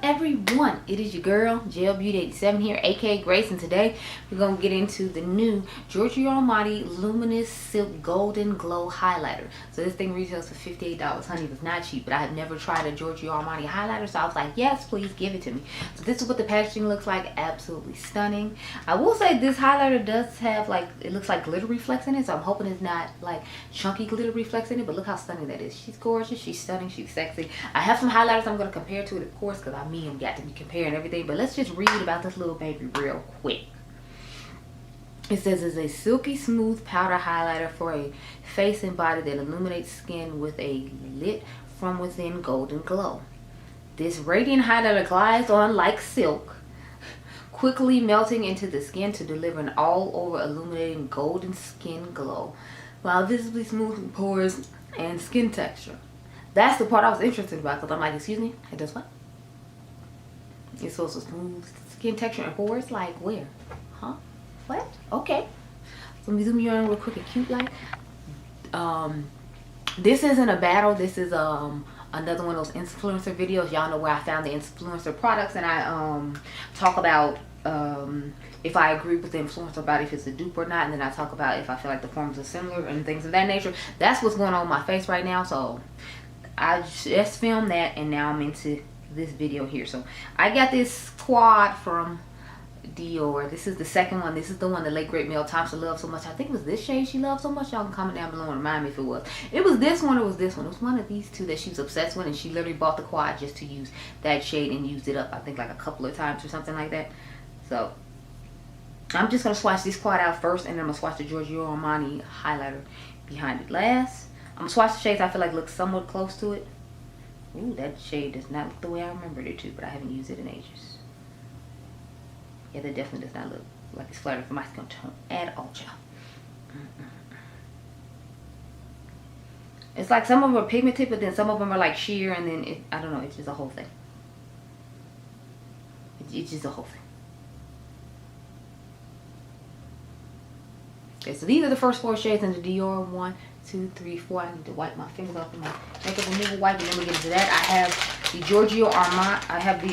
everyone, it is your girl Gel Beauty 87 here, aka Grace, and today we're gonna get into the new Giorgio Armani Luminous Silk Golden Glow Highlighter. So this thing retails for $58. Honey, it was not cheap, but I have never tried a Giorgio Armani highlighter, so I was like, yes, please give it to me. So this is what the packaging looks like. Absolutely stunning. I will say this highlighter does have, like, it looks like glitter reflex in it, so I'm hoping it's not like chunky glitter reflex in it, but look how stunning that is. She's gorgeous, she's stunning, she's sexy. I have some highlighters I'm going to compare to it, of course, because me and got to be comparing everything, but let's just read about this little baby real quick. It says it's a silky smooth powder highlighter for a face and body that illuminates skin with a lit from within golden glow. This radiant highlighter glides on like silk, quickly melting into the skin to deliver an all over illuminating golden skin glow while visibly smoothing pores and skin texture. That's the part I was interested about, because I'm like, excuse me, it does what? It's supposed to smooth skin texture and pores? Like where? Huh? What? Okay. So let me zoom you in real quick and cute like. This isn't a battle. This is another one of those influencer videos. Y'all know where I found the influencer products, and I talk about if I agree with the influencer about if it's a dupe or not, and then I talk about if I feel like the forms are similar and things of that nature. That's what's going on with my face right now. So I just filmed that, and now I'm into this video here. So I got this quad from Dior. This is the second one. This is the one the late great Mel Thompson loved so much. I think it was this shade she loved so much. Y'all can comment down below and remind me if it was. It was this one or was this one. It was one of these two that she was obsessed with, and she literally bought the quad just to use that shade and used it up, I think, like a couple of times or something like that. So I'm just gonna swatch this quad out first, and then I'm gonna swatch the Giorgio Armani highlighter behind it last. I'm gonna swatch the shades I feel like look somewhat close to it. Ooh, that shade does not look the way I remembered it to, but I haven't used it in ages. Yeah, that definitely does not look like it's flattering for my skin tone at all, child. It's like some of them are pigmented, but then some of them are like sheer, and then I don't know, it's just a whole thing. It's just a whole thing. Okay, so these are the first 4 shades in the Dior. 1, 2, 3, 4. I need to wipe my fingers off with my makeup removal wipe, and then we get into that. I have the Giorgio Armani. I have the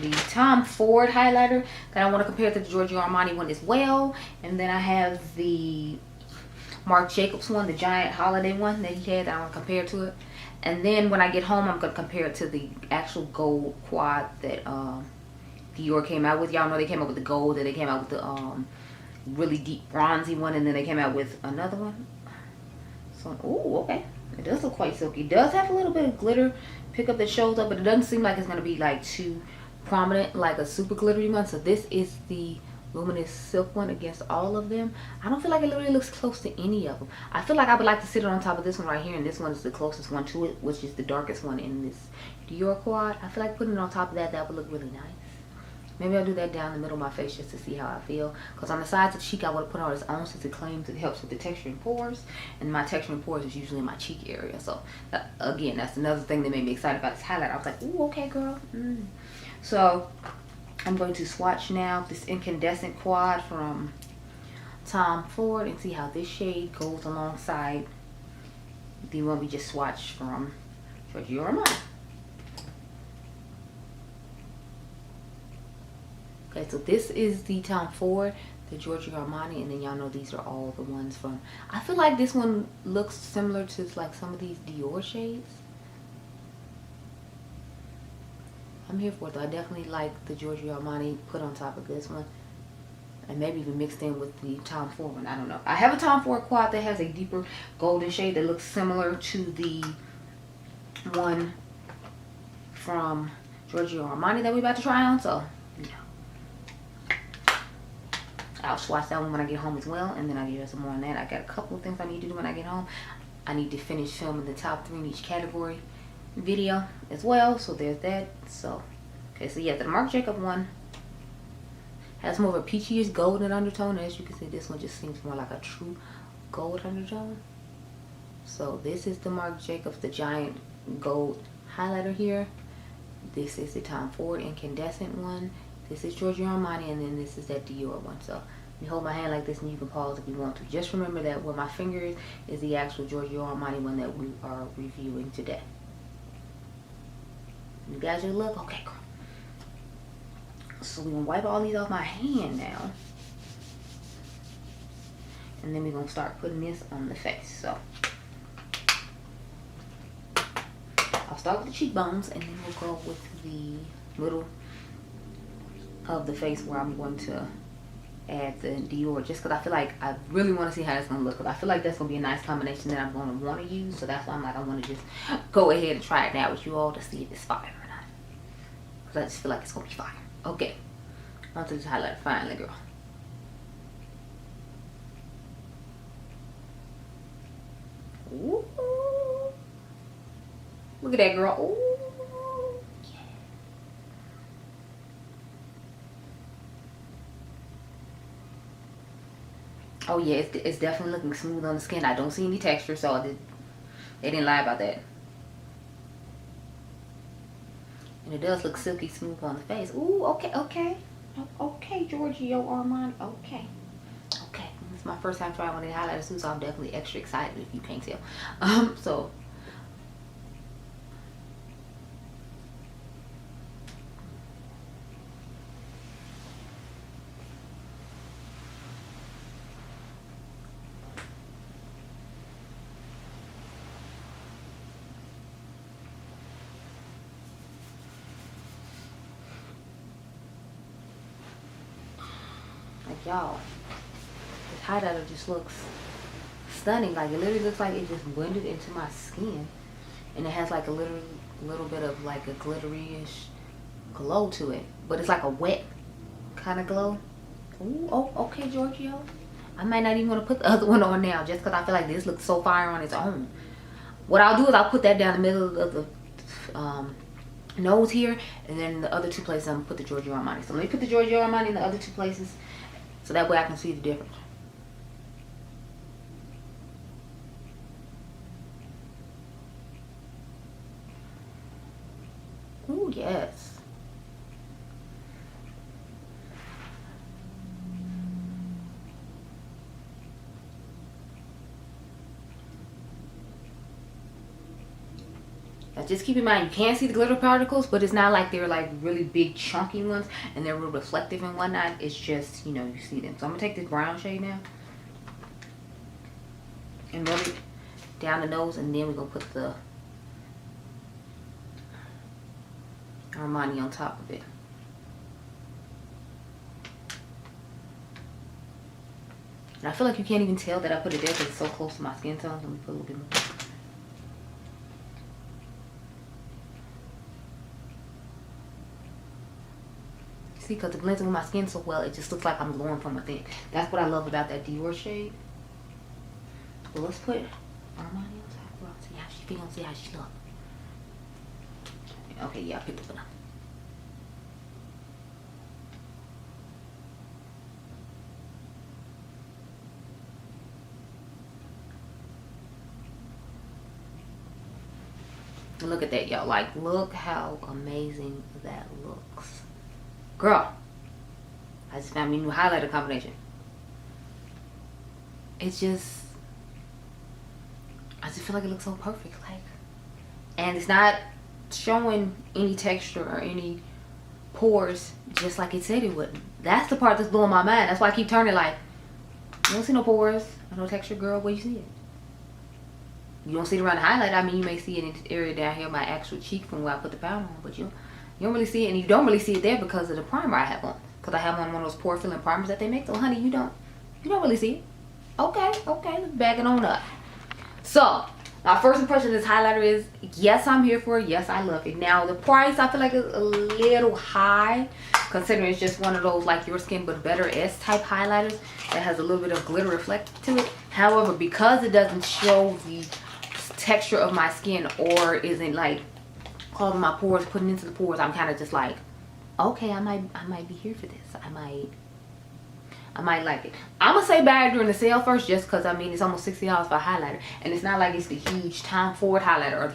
the Tom Ford highlighter that I want to compare to the Giorgio Armani one as well. And then I have the Marc Jacobs one, the giant holiday one that he had that I want to compare to it. And then when I get home, I'm going to compare it to the actual gold quad that Dior came out with. Y'all know they came out with the gold, and they came out with the really deep bronzy one, and then they came out with another one. So, ooh, okay, it does look quite silky. It does have a little bit of glitter pickup that shows up, but it doesn't seem like it's going to be like too prominent like a super glittery one. So this is the Luminous Silk one against all of them. I don't feel like it literally looks close to any of them. I feel like I would like to sit it on top of this one right here, and this one is the closest one to it, which is the darkest one in this Dior quad. I feel like putting it on top of that would look really nice. Maybe I'll do that down the middle of my face just to see how I feel. Because on the sides of the cheek, I would have put on its own, since it claims it helps with the texture and pores. And my texture and pores is usually in my cheek area. So, again, that's another thing that made me excited about this highlighter. I was like, ooh, okay, girl. So, I'm going to swatch now this incandescent quad from Tom Ford and see how this shade goes alongside the one we just swatched from Giorgio Armani. Okay, so this is the Tom Ford, the Giorgio Armani, and then y'all know these are all the ones from, I feel like this one looks similar to like some of these Dior shades. I'm here for it though. I definitely like the Giorgio Armani put on top of this one, and maybe even mixed in with the Tom Ford one. I don't know. I have a Tom Ford quad that has a deeper golden shade that looks similar to the one from Giorgio Armani that we're about to try on, so I'll swatch that one when I get home as well, and then I'll give you some more on that. I got a couple of things I need to do when I get home. I need to finish filming the top 3 in each category video as well, so there's that. So, okay, so yeah, the Marc Jacobs one has more of a peachish golden undertone. As you can see, this one just seems more like a true gold undertone. So this is the Marc Jacobs, the giant gold highlighter here. This is the Tom Ford incandescent one. This is Giorgio Armani, and then this is that Dior one. So you hold my hand like this, and you can pause if you want to. Just remember that where my finger is the actual Giorgio Armani one that we are reviewing today. You guys your look? Okay, girl. So we're gonna wipe all these off my hand now. And then we're gonna start putting this on the face. So I'll start with the cheekbones and then we'll go with the middle of the face where I'm going to add the Dior, just because I feel like I really want to see how that's going to look, because I feel like that's going to be a nice combination that I'm going to want to use. So that's why I'm like, I want to just go ahead and try it now with you all to see if it's fire or not, because I just feel like it's going to be fire. Okay, on to this highlighter finally, girl. Ooh. Look at that, girl. Ooh. Oh yeah, it's definitely looking smooth on the skin. I don't see any texture, so they didn't lie about that. And it does look silky smooth on the face. Ooh, okay, okay. Okay, Giorgio Armani. Okay. Okay. This is my first time trying one of the highlighters too, so I'm definitely extra excited if you can't tell. So y'all, this highlighter just looks stunning. Like, it literally looks like it just blended into my skin, and it has like a little bit of like a glittery-ish glow to it, but it's like a wet kind of glow. Ooh, oh, okay, Giorgio. I might not even want to put the other one on now, just because I feel like this looks so fire on its own. What I'll do is I'll put that down the middle of the nose here, and then the other two places I'm gonna put the Giorgio Armani. So let me put the Giorgio Armani in the other two places, so that way I can see the difference. Ooh, yes. Now just keep in mind, you can see the glitter particles, but it's not like they're like really big chunky ones and they're real reflective and whatnot. It's just, you know, you see them. So I'm gonna take this brown shade now and rub it down the nose, and then we're gonna put the Armani on top of it. And I feel like you can't even tell that I put it there because it's so close to my skin tone. Let me put a little bit more. See, because it blends in with my skin so well, it just looks like I'm glowing from within. That's what I love about that Dior shade. Well, let's put Armani on top. We'll see how she feels, see how she looks. Okay, yeah, I picked up enough. And look at that, y'all. Like, look how amazing that looks. Girl, I just found me a new highlighter combination. It's just, I just feel like it looks so perfect. Like, and it's not showing any texture or any pores, just like it said it wouldn't. That's the part that's blowing my mind. That's why I keep turning like, you don't see no pores or no texture, girl. Where you see it? You don't see it around the highlight. I mean, you may see it in the area down here, my actual cheek from where I put the powder on, but you don't really see it, and you don't really see it there because of the primer I have on. Because I have on one of those pore filling primers that they make. So, honey, you don't really see it. Okay, let's back it on up. So, my first impression of this highlighter is, yes, I'm here for it. Yes, I love it. Now, the price, I feel like is a little high, considering it's just one of those like Your Skin But Better S type highlighters that has a little bit of glitter reflect to it. However, because it doesn't show the texture of my skin or isn't like clogging my pores, putting into the pores, I'm kind of just like, okay, I might be here for this. I might like it. I'm gonna say buy it during the sale first, just because I mean it's almost $60 for a highlighter, and it's not like it's the huge Tom Ford highlighter or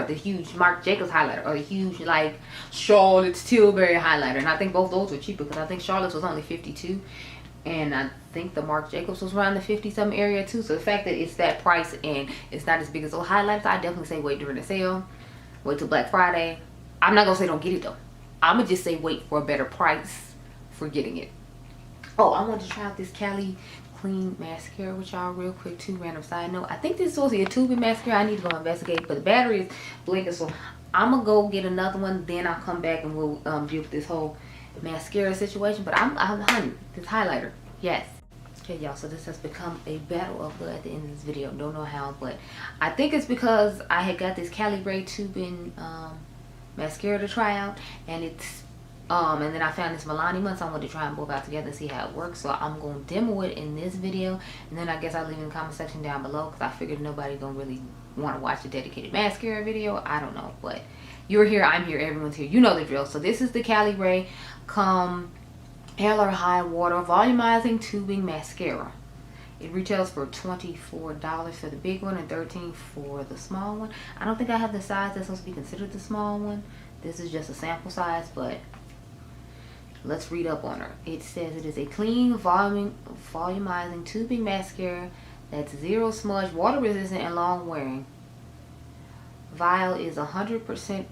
the huge Marc Jacobs highlighter or the huge like Charlotte's Tilbury highlighter. And I think both those were cheaper, because I think Charlotte's was only $52, and I think the Marc Jacobs was around the 50-something area too. So the fact that it's that price and it's not as big as those highlighters, I definitely say wait during the sale. Wait till Black Friday. I'm not gonna say don't get it though. I'm gonna just say wait for a better price for getting it. Oh, I wanted to try out this Cali Clean mascara with y'all real quick too. Random side note, I think this is supposed to be a tubing mascara. I need to go investigate, but the battery is blinking, so I'm gonna go get another one, then I'll come back and we'll deal with this whole mascara situation. But I'm honey, this highlighter, yes. Okay, y'all, so this has become a battle of the at the end of this video. Don't know how, but I think it's because I had got this Cali Ray tubing mascara to try out, and it's and then I found this Milani one, so I wanted to try them both out together and see how it works. So I'm going to demo it in this video, and then I guess I'll leave it in the comment section down below, because I figured nobody gonna really want to watch a dedicated mascara video. I don't know, but you're here, I'm here, everyone's here. You know the drill. So this is the Cali Ray Come Hell or High Water Volumizing Tubing Mascara. It retails for $24 for the big one and $13 for the small one. I don't think I have the size that's supposed to be considered the small one. This is just a sample size, but let's read up on her. It says it is a clean, volumizing tubing mascara that's zero smudge, water resistant, and long wearing. Vial is 100%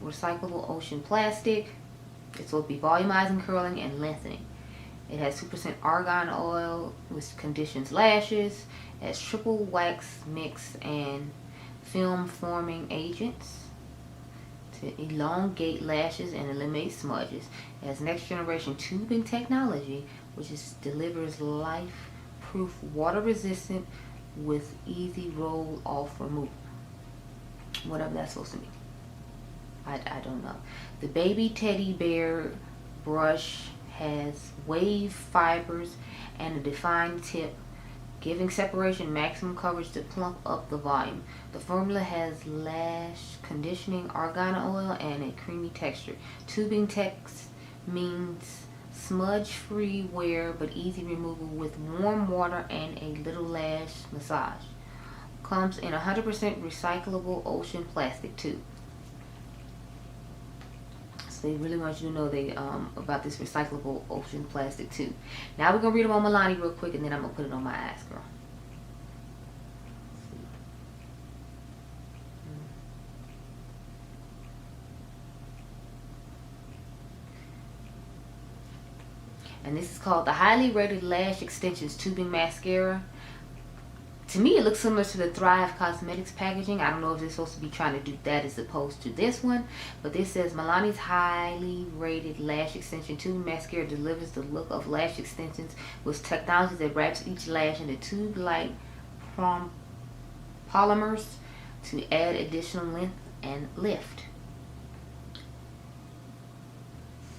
recyclable ocean plastic. It's supposed to be volumizing, curling, and lengthening. It has 2% argan oil, which conditions lashes. It has triple wax mix and film forming agents to elongate lashes and eliminate smudges. It has next generation tubing technology, which delivers life-proof, water resistant with easy roll off removal. Whatever that's supposed to mean. I don't know. The baby teddy bear brush has wave fibers and a defined tip, giving separation maximum coverage to plump up the volume. The formula has lash conditioning, argan oil, and a creamy texture. Tubing text means smudge-free wear but easy removal with warm water and a little lash massage. Comes in 100% recyclable ocean plastic tube. So they really want you to know about this recyclable ocean plastic tube. Now we're gonna read them on Milani real quick, and then I'm gonna put it on my eyes, girl. And this is called the Highly Rated Lash Extensions Tubing Mascara. To me, it looks similar to the Thrive Cosmetics packaging. I don't know if they're supposed to be trying to do that as opposed to this one. But this says, Milani's Highly Rated Lash Extension Tubing Mascara delivers the look of lash extensions with technology that wraps each lash into tube-like polymers to add additional length and lift.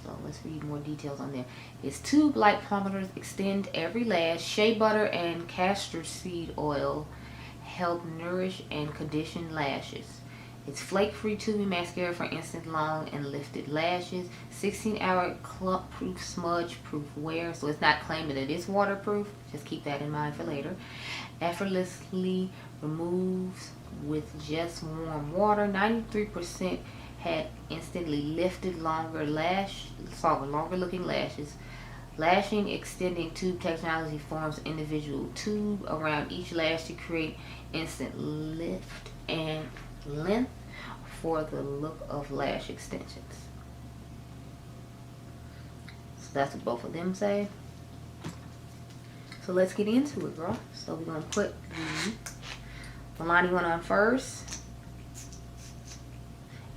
So let's read more details on there. Its tube-like polymers extend every lash. Shea butter and castor seed oil help nourish and condition lashes. It's flake-free tubing mascara for instant long and lifted lashes. 16-hour clump-proof, smudge-proof wear. So it's not claiming that it is waterproof. Just keep that in mind for later. Effortlessly removes with just warm water. 93% had instantly lifted longer looking lashes. Lashing extending tube technology forms individual tube around each lash to create instant lift and length for the look of lash extensions. So that's what both of them say. So let's get into it, girl. So we're gonna put the Milani one on first.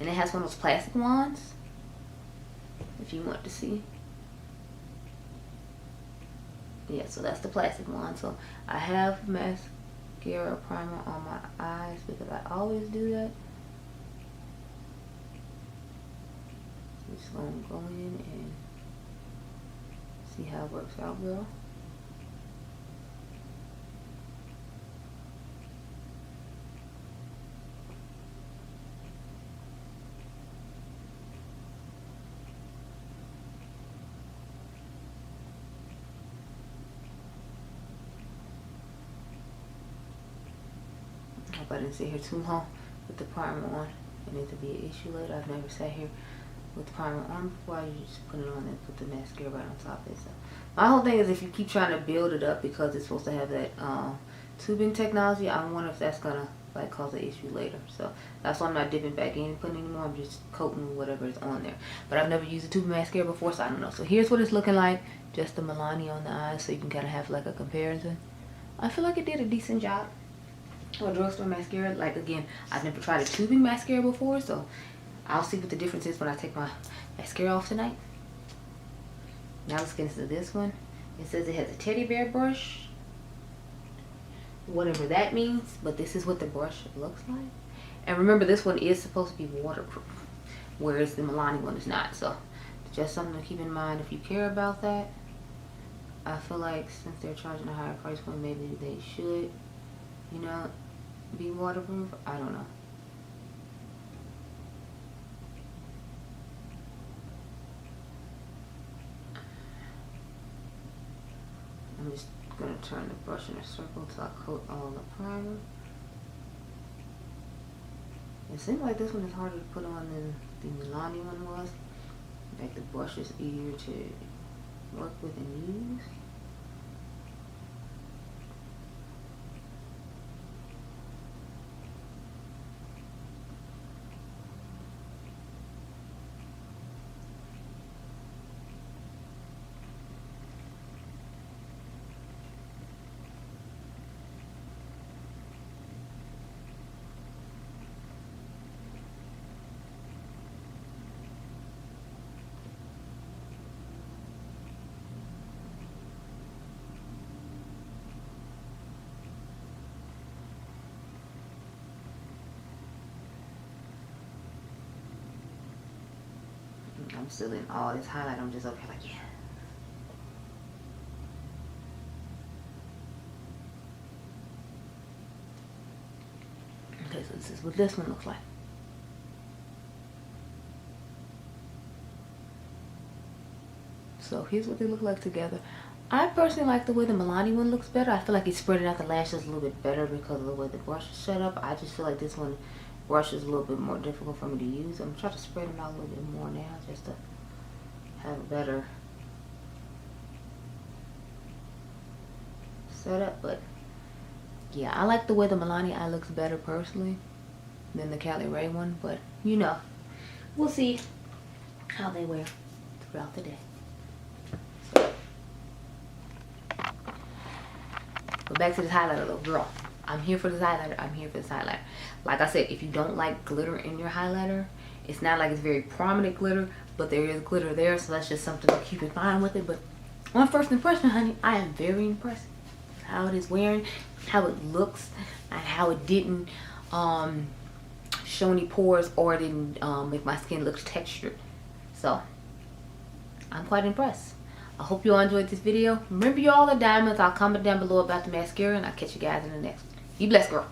And it has one of those plastic wands, if you want to see. Yeah, so that's the plastic wand. So I have mascara primer on my eyes because I always do that. I'm just gonna go in and see how it works out, girl. I hope I didn't sit here too long with the primer on, and it to be an issue later. I've never sat here with the primer on before. You just put it on and put the mascara right on top of it. So my whole thing is, if you keep trying to build it up because it's supposed to have that tubing technology, I wonder if that's gonna like cause an issue later. So that's why I'm not dipping back in and putting anymore. I'm just coating whatever is on there. But I've never used a tube mascara before, so I don't know. So here's what it's looking like. Just the Milani on the eyes, so you can kind of have like a comparison. I feel like it did a decent job. Or drugstore mascara. Like, again, I've never tried a tubing mascara before, so I'll see what the difference is when I take my mascara off tonight. Now let's get into this one. It says it has a teddy bear brush, whatever that means, but this is what the brush looks like. And remember, this one is supposed to be waterproof, whereas the Milani one is not. So just something to keep in mind if you care about that. I feel like since they're charging a higher price point, maybe they should, you know, be waterproof. I don't know. I'm just going to turn the brush in a circle until I coat all the primer. It seems like this one is harder to put on than the Milani one was. In fact, the brush is easier to work with and use. I'm still in all this highlight. I'm just okay, like, yeah. Okay, so this is what this one looks like. So here's what they look like together. I personally like the way the Milani one looks better. I feel like it's spreading out the lashes a little bit better because of the way the brush is set up. I just feel like this one brush is a little bit more difficult for me to use. I'm trying to spread it out a little bit more now just to have a better setup. But yeah, I like the way the Milani eye looks better personally than the Cali Ray one. But you know, we'll see how they wear throughout the day. But back to this highlighter though, girl. I'm here for this highlighter. I'm here for this highlighter. Like I said, if you don't like glitter in your highlighter, it's not like it's very prominent glitter, but there is glitter there, so that's just something to keep in mind with it. But on first impression, honey, I am very impressed with how it is wearing, how it looks, and how it didn't show any pores or didn't make my skin look textured. So I'm quite impressed. I hope you all enjoyed this video. Remember, you all are diamonds. I'll comment down below about the mascara, and I'll catch you guys in the next one. Be blessed, girl.